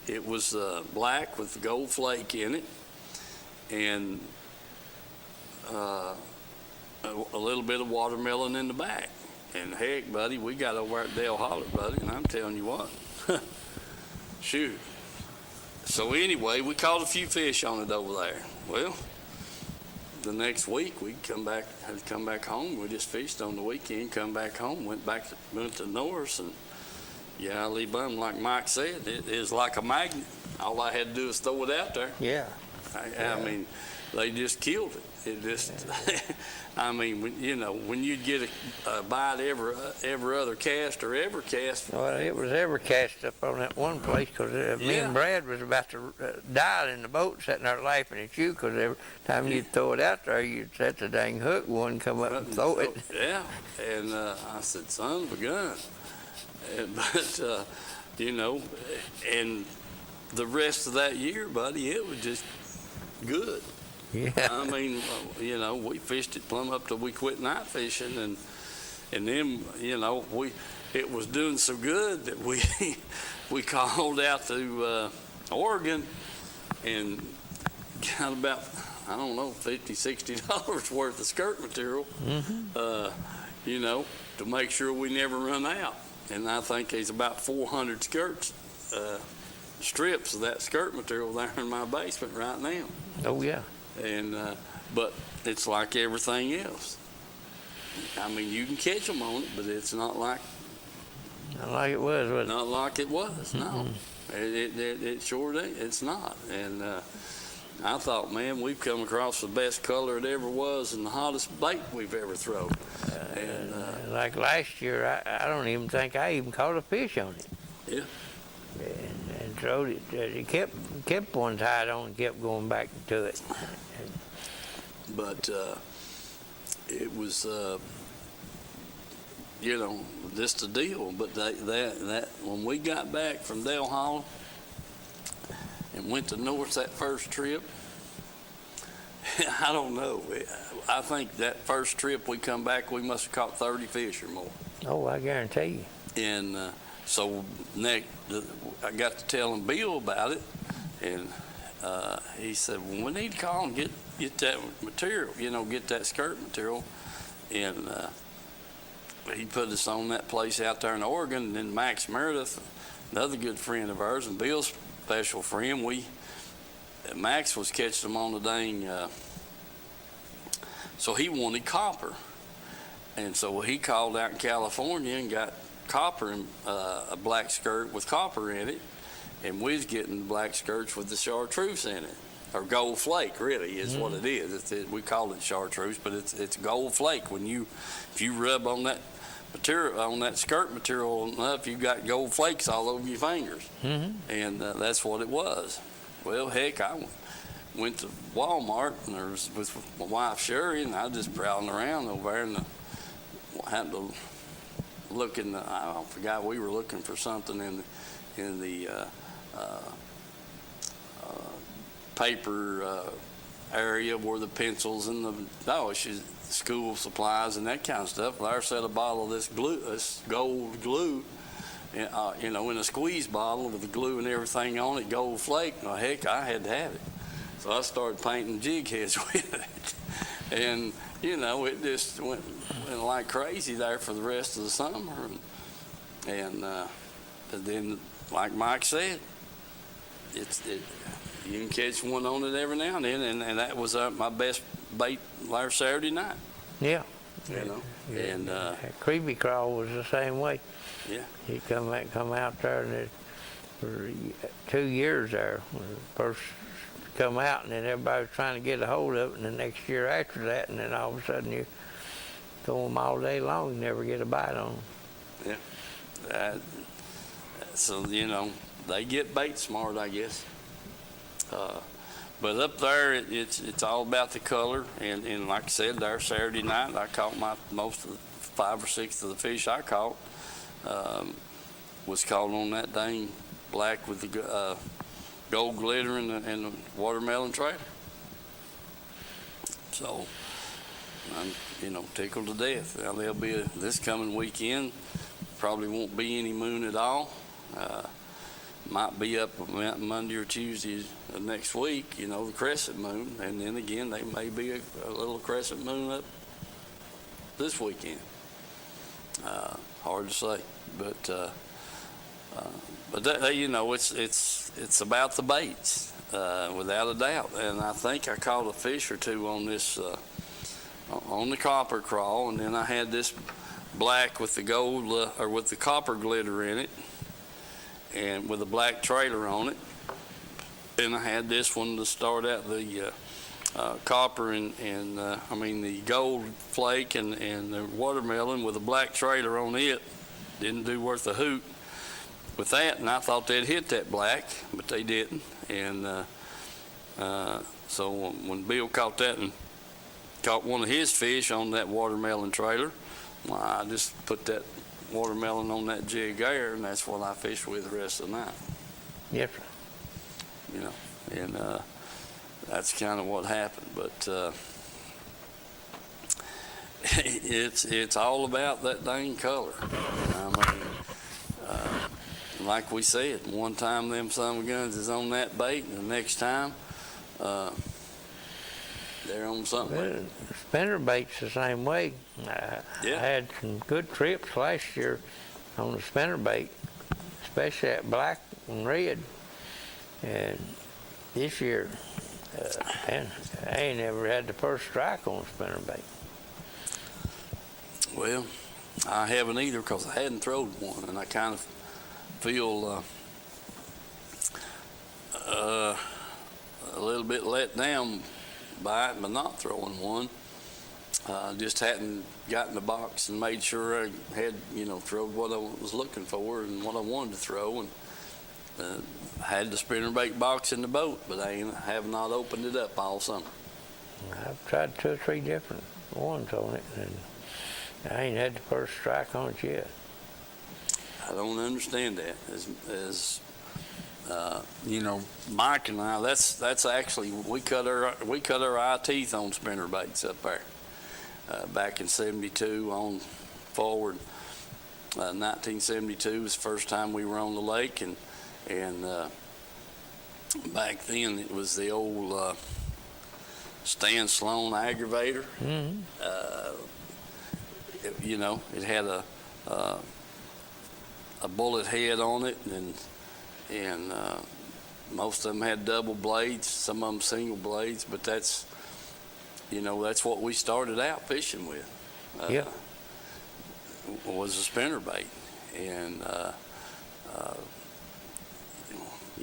S2: it was black with gold flake in it, and a little bit of watermelon in the back. And heck, buddy, we got over at Dale Holler, buddy, and I'm telling you what, shoot. So anyway, we caught a few fish on it over there. Well, the next week we had to come back home. We just fished on the weekend, come back home, went to Norris, and yeah, Lee Bum, like Mike said, it is like a magnet. All I had to do was throw it out there.
S3: Yeah.
S2: I mean, they just killed it. It just, I mean, when you'd get a bite every other cast or ever cast.
S3: Well, it was ever cast up on that one place because me and Brad was about to die in the boat, sitting there laughing at you because every time you'd throw it out there, you'd set the dang hook, one come up and throw it.
S2: Yeah, and I said, son of a gun. But, and the rest of that year, buddy, it was just good.
S3: Yeah.
S2: I mean, we fished it plumb up till we quit night fishing, and then, it was doing so good that we called out to Oregon and got about, I don't know, $50, $60 worth of skirt material, to make sure we never run out. And I think there's about 400 strips of that skirt material there in my basement right now.
S3: Oh, yeah.
S2: And but it's like everything else. I mean, you can catch them on it, but it's not like
S3: it was.
S2: Not like it was. No, it sure ain't. It's not. And I thought, man, we've come across the best color it ever was and the hottest bait we've ever thrown.
S3: Like last year, I don't even think I even caught a fish on it.
S2: Yeah.
S3: And throwed it. It kept one tied on and kept going back to it.
S2: But it was, just a deal. But that when we got back from Dale Hall and went to North that first trip, I don't know. I think that first trip we come back, we must have caught 30 fish or more.
S3: Oh, I guarantee you.
S2: And so I got to telling Bill about it, and he said, well, we need to call and get that material, get that skirt material. And he put us on that place out there in Oregon. And then Max Meredith, another good friend of ours, and Bill's special friend, Max was catching them on the dang, so he wanted copper. And so he called out in California and got copper, a black skirt with copper in it, and we was getting black skirts with the chartreuse in it, or gold flake, really, is what it is. We call it chartreuse, but it's gold flake. If you rub on that material, on that skirt material enough, you got gold flakes all over your fingers, and that's what it was. Well, heck, I went to Walmart and there was with my wife Sherry, and I was just prowling around over there, and happened to look in the, I forgot, we were looking for something in the paper area where the pencils and the school supplies and that kind of stuff. Well, I set a bottle of this glue, this gold glue, in a squeeze bottle with the glue and everything on it, gold flake. Well, heck, I had to have it. So I started painting jig heads with it. And, it just went like crazy there for the rest of the summer. And then, like Mike said, you can catch one on it every now and then, and that was my best bait last Saturday night.
S3: Yeah.
S2: And
S3: Creepy Crawl was the same way.
S2: Yeah.
S3: He come out there, and for 2 years there, when it first come out, and then everybody was trying to get a hold of it, and the next year after that, and then all of a sudden you throw them all day long, you never get a bite on them.
S2: Yeah. So, they get bait smart, I guess. But up there, it's all about the color, and like I said, there Saturday night, I caught most of the 5 or 6 of the fish I caught was caught on that dang black with the gold glitter and the watermelon trailer. So I'm tickled to death. Now there'll be this coming weekend. Probably won't be any moon at all. Might be up Monday or Tuesday of next week, the crescent moon, and then again there may be a little crescent moon up this weekend. Hard to say, but it's about the baits, without a doubt. And I think I caught a fish or two on this on the copper crawl, and then I had this black with the gold or with the copper glitter in it, and with a black trailer on it. And I had this one to start out, the copper and the gold flake and the watermelon with a black trailer on it. Didn't do worth a hoot with that, and I thought they'd hit that black, but they didn't. And so when Bill caught that and caught one of his fish on that watermelon trailer, well, I just put that watermelon on that jig there, and that's what I fished with the rest of the night.
S3: Yes, sir.
S2: And that's kind of what happened. But it's all about that dang color. Like we said, one time them son of guns is on that bait, and the next time they're on something.
S3: Well, spinner bait's the same way. I had some good trips last year on the spinner bait, especially that black and red. And this year, man, I ain't ever had the first strike on a spinner bait.
S2: Well, I haven't either, because I hadn't thrown one, and I kind of feel a little bit let down by it, but not throwing one. Just hadn't gotten the box and made sure I had, thrown what I was looking for and what I wanted to throw, and had the spinnerbait box in the boat, but I have not opened it up all summer.
S3: I've tried 2 or 3 different ones on it, and I ain't had the first strike on it yet.
S2: I don't understand that. Mike and I, that's actually, we cut our eye teeth on spinner baits up there. Back in 72 on forward. 1972 was the first time we were on the lake, and back then it was the old Stan Sloan aggravator.
S3: Mm-hmm.
S2: It had a bullet head on it, and most of them had double blades, some of them single blades, but that's what we started out fishing with. Was a spinnerbait, and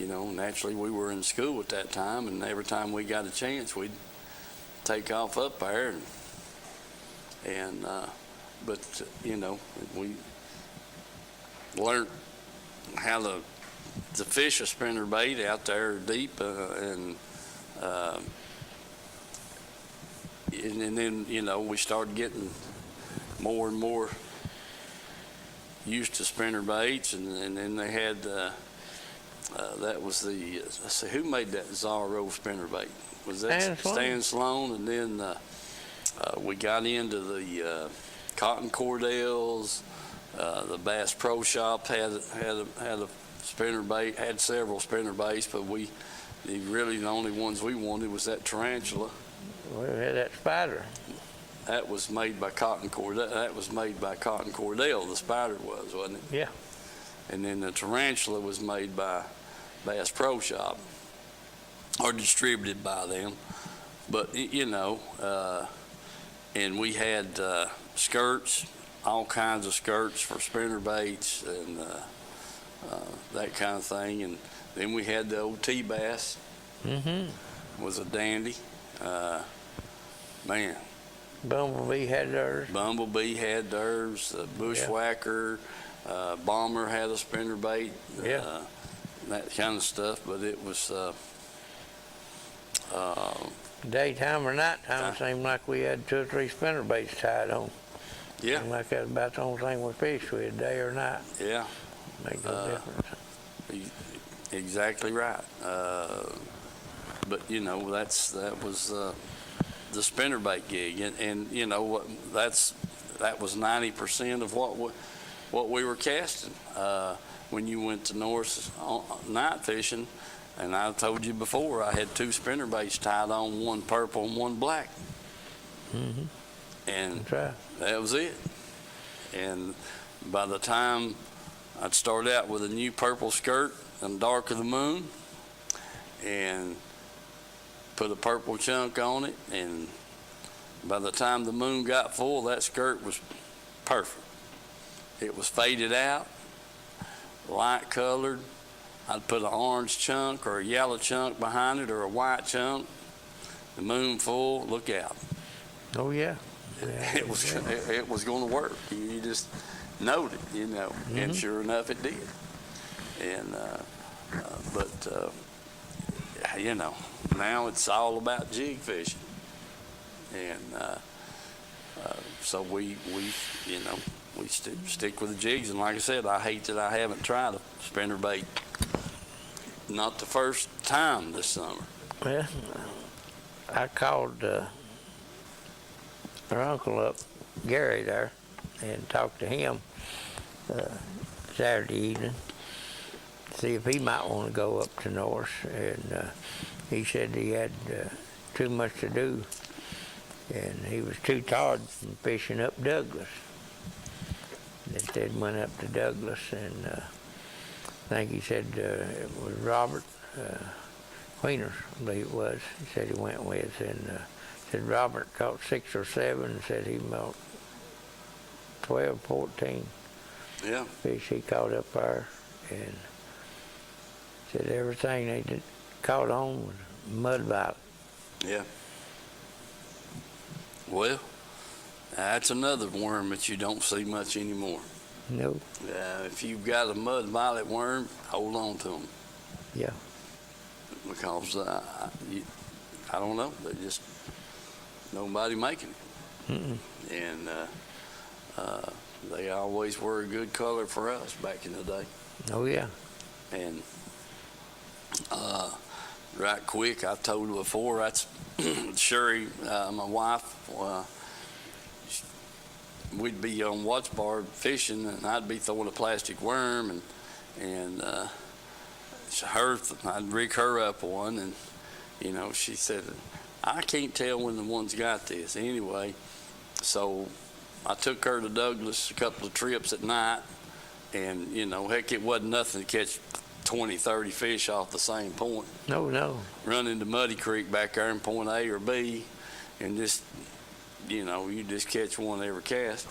S2: you know, naturally we were in school at that time, and every time we got a chance, we'd take off up there, but you know, we learned how to fish a spinnerbait out there deep, and then, you know, we started getting more and more used to spinnerbaits, and then they had that was the let's see, who made that Zorro spinnerbait? Was that Stan Sloan? And then we got into the Cotton Cordels. The Bass Pro Shop had a spinnerbait, had several spinnerbaits, but the only ones we wanted was that tarantula.
S3: We had that spider.
S2: That was made by Cotton Cordell. That was made by Cotton Cordell. The spider was, wasn't it?
S3: Yeah.
S2: And then the tarantula was made by Bass Pro Shop, or distributed by them. But you know, and we had skirts, all kinds of skirts for spinnerbaits and that kind of thing. And then we had the old T-Bass. Was a dandy. Man.
S3: Bumblebee had theirs.
S2: Bumblebee had theirs. Bushwhacker, Bomber had a spinnerbait.
S3: Yeah.
S2: That kind of stuff. But it was
S3: daytime or nighttime, it seemed like we had 2 or 3 spinnerbaits tied on.
S2: Yeah.
S3: Seemed like that was about the only thing we fished with, day or night.
S2: Yeah.
S3: Make no difference.
S2: Exactly right. But you know, that was the spinnerbait gig, and you know what? That was 90% of what we were casting. When you went to North night fishing, and I told you before, I had 2 spinnerbaits tied on, one purple and one black. And
S3: That's right.
S2: that was it. And by the time I'd start out with a new purple skirt and Dark of the Moon, and put a purple chunk on it, and by the time the moon got full, that skirt was perfect. It was faded out, light colored. I'd put an orange chunk or a yellow chunk behind it, or a white chunk. The moon full, look out.
S3: Oh, yeah.
S2: It was going to work. You just knowed it, you know, and sure enough it did. And but you know, now it's all about jig fishing, and so we you know, we stick with the jigs. And like I said, I hate that I haven't tried a spinnerbait. Not the first time this summer.
S3: Well, I called our uncle up, Gary there, and talked to him Saturday evening, see if he might want to go up to North. And he said he had too much to do, and he was too tired from fishing up Douglas. Instead went up to Douglas, and I think he said it was Robert Queeners, I believe it was. He said he went with, and said Robert caught 6 or 7, and said he caught 12, 14 fish he caught up there, and said everything they caught on was mud violet.
S2: Yeah. Well, that's another worm that you don't see much anymore.
S3: No.
S2: If you've got a mud violet worm, hold on to them.
S3: Yeah.
S2: Because I don't know, they just nobody making it. And they always were a good color for us back in the day.
S3: Oh, yeah.
S2: And right quick, I told you before, that's Sherry, my wife, we'd be on watch bar fishing, and I'd be throwing a plastic worm, and I'd rig her up one, and you know, she said, I can't tell when the one's got this. Anyway, so I took her to Douglas a couple of trips at night, and you know, heck, it wasn't nothing to catch 20, 30 fish off the same point.
S3: No.
S2: Run into Muddy Creek back there in point A or B, and just, you know, you just catch one every cast,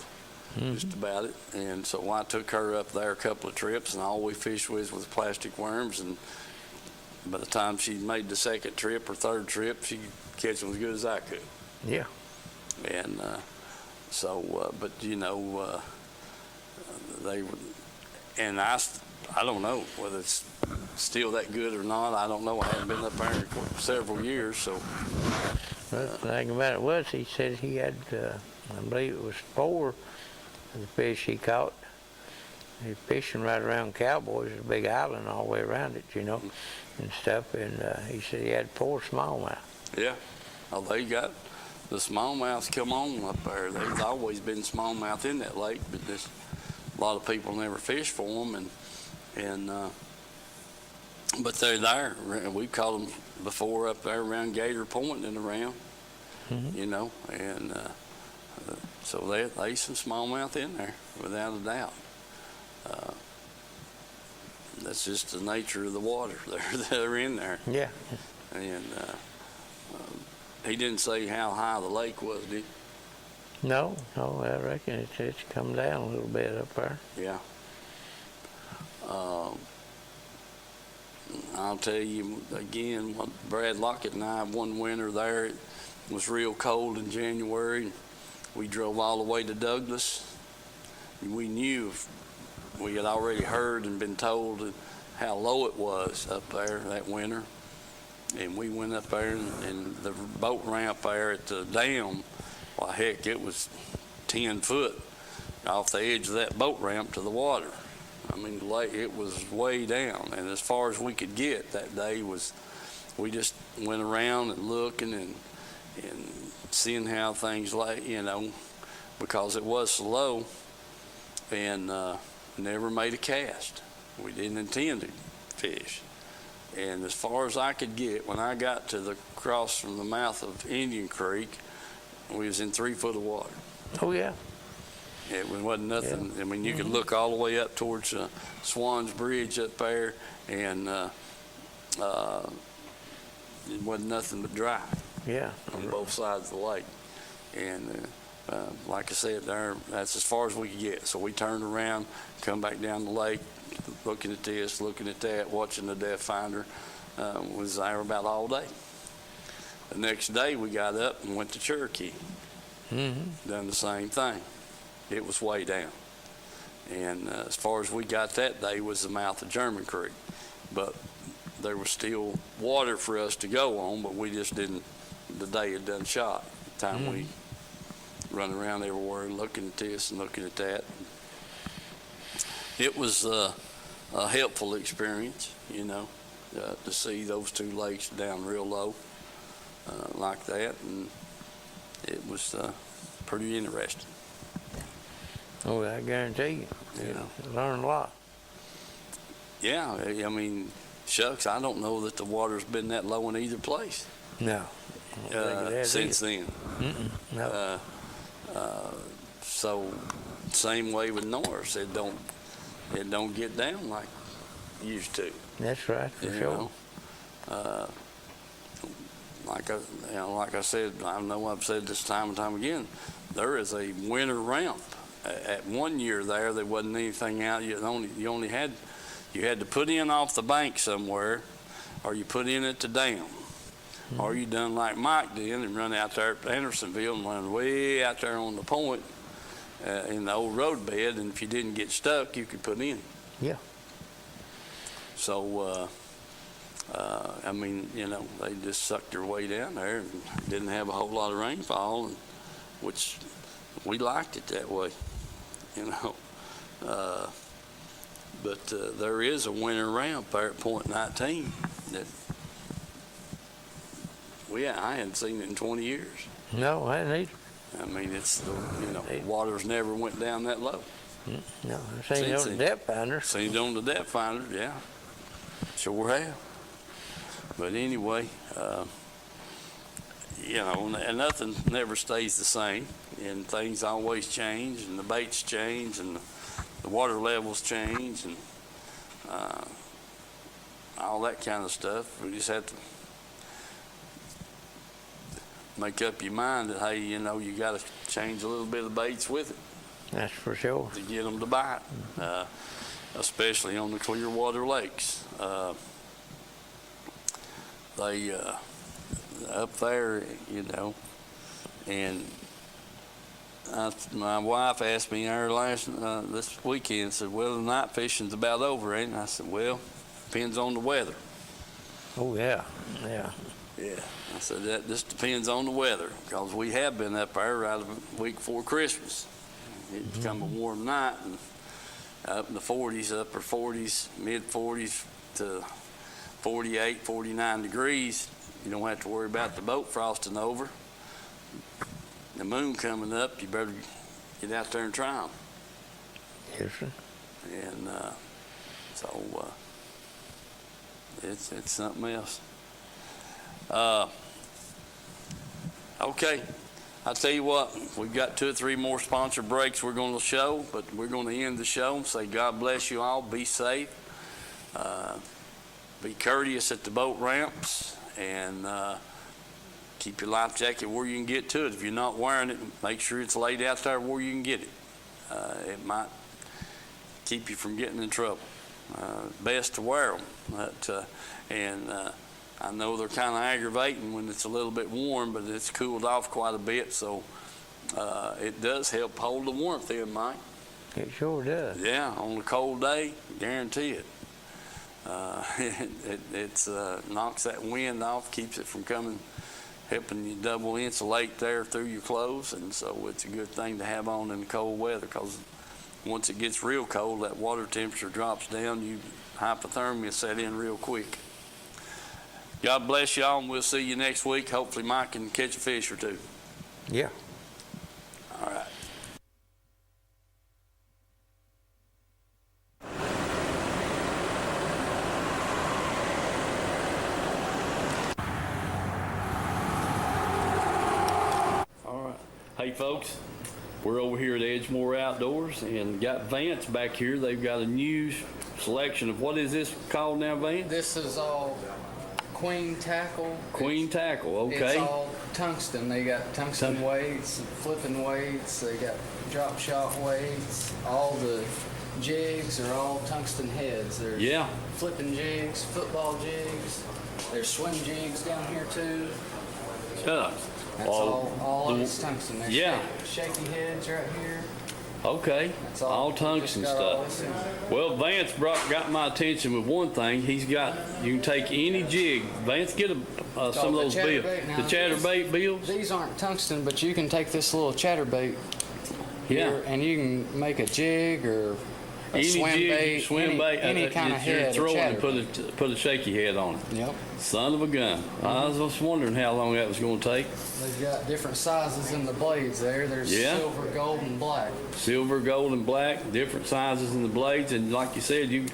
S2: just about it. And so I took her up there a couple of trips, and all we fished with was plastic worms, and by the time she made the second trip or third trip, she could catch them as good as I could.
S3: Yeah.
S2: And but they were, and I don't know whether it's still that good or not. I don't know. I haven't been up there for several years, so.
S3: Well, the thing about it was, he said he had, I believe it was 4 of the fish he caught. He was fishing right around Cowboys, there's a big island all the way around it, and stuff. And he said he had 4 smallmouth.
S2: Yeah. Oh, they got the smallmouths come on up there. There's always been smallmouth in that lake, but a lot of people never fish for them, but they're there. We've caught them before up there around Gator Point and around, and so there's some smallmouth in there, without a doubt. That's just the nature of the water. They're in there.
S3: Yeah.
S2: And he didn't say how high the lake was, did he?
S3: No, I reckon it's come down a little bit up there.
S2: Yeah. I'll tell you again, Brad Lockett and I, one winter there, it was real cold in January. We drove all the way to Douglas. We knew, we had already heard and been told how low it was up there that winter. And we went up there, and the boat ramp there at the dam, well, heck, it was 10 foot off the edge of that boat ramp to the water. I mean, it was way down, and as far as we could get that day was, we just went around and looking and seeing how things because it was so low, and never made a cast. We didn't intend to fish. And as far as I could get, when I got to the cross from the mouth of Indian Creek, we was in 3 foot of water.
S3: Oh, yeah.
S2: It wasn't nothing.
S3: Yeah.
S2: I mean, you could look all the way up towards Swan's Bridge up there, and it wasn't nothing but dry.
S3: Yeah.
S2: On both sides of the lake. And like I said, that's as far as we could get. So we turned around, come back down the lake, looking at this, looking at that, watching the depth finder. Was there about all day. The next day we got up and went to Cherokee. Done the same thing. It was way down. And as far as we got that day was the mouth of German Creek. But there was still water for us to go on, but we just didn't, the day had done shot. The time we run around everywhere looking at this and looking at that. It was a helpful experience, to see those 2 lakes down real low like that, and it was pretty interesting.
S3: Oh, I guarantee you learn a lot.
S2: Yeah, I mean, shucks, I don't know that the water's been that low in either place.
S3: No.
S2: Since then.
S3: No.
S2: So same way with Norris, it don't get down like it used to.
S3: That's right, for sure.
S2: Like I said, I know I've said this time and time again, there is a winter ramp. At one year there wasn't anything out. You had to put in off the bank somewhere, or you put in at the dam, or you done like Mike did and run out there at Andersonville and run way out there on the point in the old road bed, and if you didn't get stuck, you could put in.
S3: Yeah.
S2: So, I mean, they just sucked their way down there and didn't have a whole lot of rainfall, which we liked it that way, But there is a winter ramp there at Point 19 that I hadn't seen it in 20 years.
S3: No, I hadn't either.
S2: I mean, it's water's never went down that low.
S3: No, I've seen it on the depth finder.
S2: Seen it on the depth finder, yeah. Sure have. But anyway, and nothing never stays the same, and things always change, and the baits change, and the water levels change, and all that kind of stuff. We just have to make up your mind that, hey, you got to change a little bit of baits with it.
S3: That's for sure.
S2: To get them to bite, especially on the clear water lakes. they up there, you know, and my wife asked me there this weekend, said, well, the night fishing's about over, ain't it? And I said, well, depends on the weather.
S3: Oh, yeah, yeah.
S2: Yeah, I said, that just depends on the weather, because we have been up there right a week before Christmas. It become a warm night, and up in the 40s, upper 40s, mid 40s to 48, 49 degrees. You don't have to worry about the boat frosting over. The moon coming up, you better get out there and try them.
S3: Yes, sir.
S2: And so it's something else. Okay, I'll tell you what, we've got 2 or 3 more sponsor breaks we're going to show, but we're going to end the show and say God bless you all, be safe, be courteous at the boat ramps, and keep your life jacket where you can get to it. If you're not wearing it, make sure it's laid out there where you can get it. It might keep you from getting in trouble. Best to wear them. But, I know they're kind of aggravating when it's a little bit warm, but it's cooled off quite a bit, so it does help hold the warmth in, Mike.
S3: It sure does.
S2: Yeah, on a cold day, guarantee it. It knocks that wind off, keeps it from coming, helping you double insulate there through your clothes, and so it's a good thing to have on in the cold weather, because once it gets real cold, that water temperature drops down, hypothermia set in real quick. God bless y'all, and we'll see you next week. Hopefully Mike can catch a fish or two.
S3: Yeah.
S2: All right. All right. Hey, folks. We're over here at Edgemore Outdoors and got Vance back here. They've got a new selection of, what is this called now, Vance?
S6: This is all queen tackle.
S2: Queen tackle, okay.
S6: It's all tungsten. They got tungsten weights, flipping weights. They got drop shot weights. All the jigs are all tungsten heads. There's flipping jigs, football jigs. There's swim jigs down here too. That's all of it's tungsten. There's shaky heads right here.
S2: Okay,
S6: That's
S2: all tungsten stuff. Well, Vance got my attention with one thing. You can take any jig. Vance, get some of those bills. The chatterbait bills?
S6: These aren't tungsten, but you can take this little chatterbait here and you can make a jig or a
S2: any
S6: swim
S2: jig,
S6: bait, any kind of head.
S2: Throw and put a shaky head on it.
S6: Yep.
S2: Son of a gun. I was just wondering how long that was going to take.
S6: They've got different sizes in the blades there. There's silver, gold, and black.
S2: Silver, gold, and black, different sizes in the blades. And like you said, you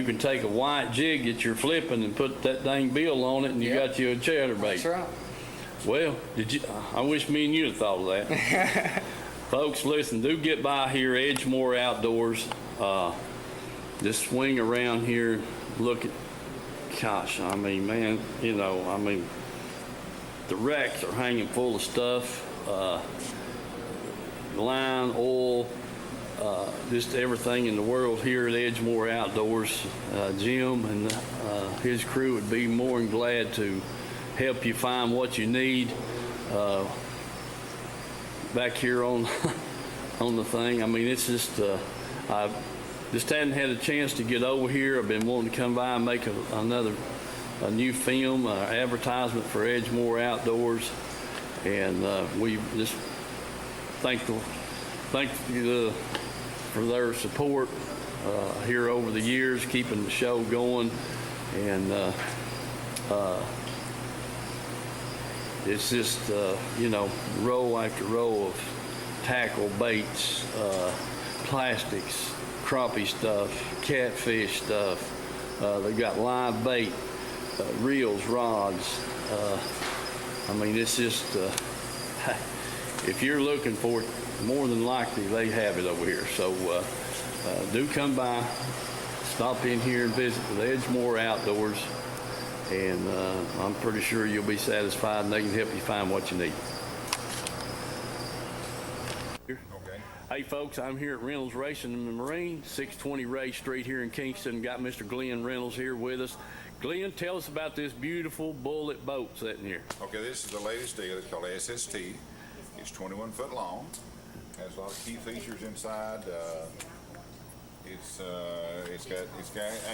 S2: can take a white jig that you're flipping and put that dang bill on it, and you got you a chatterbait.
S6: That's right.
S2: Well, I wish me and you had thought of that. Folks, listen, do get by here, Edgemore Outdoors. Just swing around here, look at, gosh, I mean, man, the racks are hanging full of stuff, line, oil, just everything in the world here at Edgemore Outdoors. Jim and his crew would be more than glad to help you find what you need back here on the thing. I mean, it's just, I just hadn't had a chance to get over here. I've been wanting to come by and make a new film, advertisement for Edgemore Outdoors, and we just thank you for their support here over the years, keeping the show going, and it's just row after row of tackle, baits, plastics, crappie stuff, catfish stuff. They've got live bait, reels, rods. I mean, it's just, if you're looking for it, more than likely they have it over here. So do come by, stop in here and visit with Edgemore Outdoors, and I'm pretty sure you'll be satisfied and they can help you find what you need.
S7: Okay.
S2: Hey folks, I'm here at Reynolds Racing in the Marine, 620 Ray Street here in Kingston. Got Mr. Glenn Reynolds here with us. Glenn, tell us about this beautiful Bullet boat sitting here.
S7: Okay, this is the latest deal. It's called SST. It's 21 foot long. Has a lot of key features inside. It's got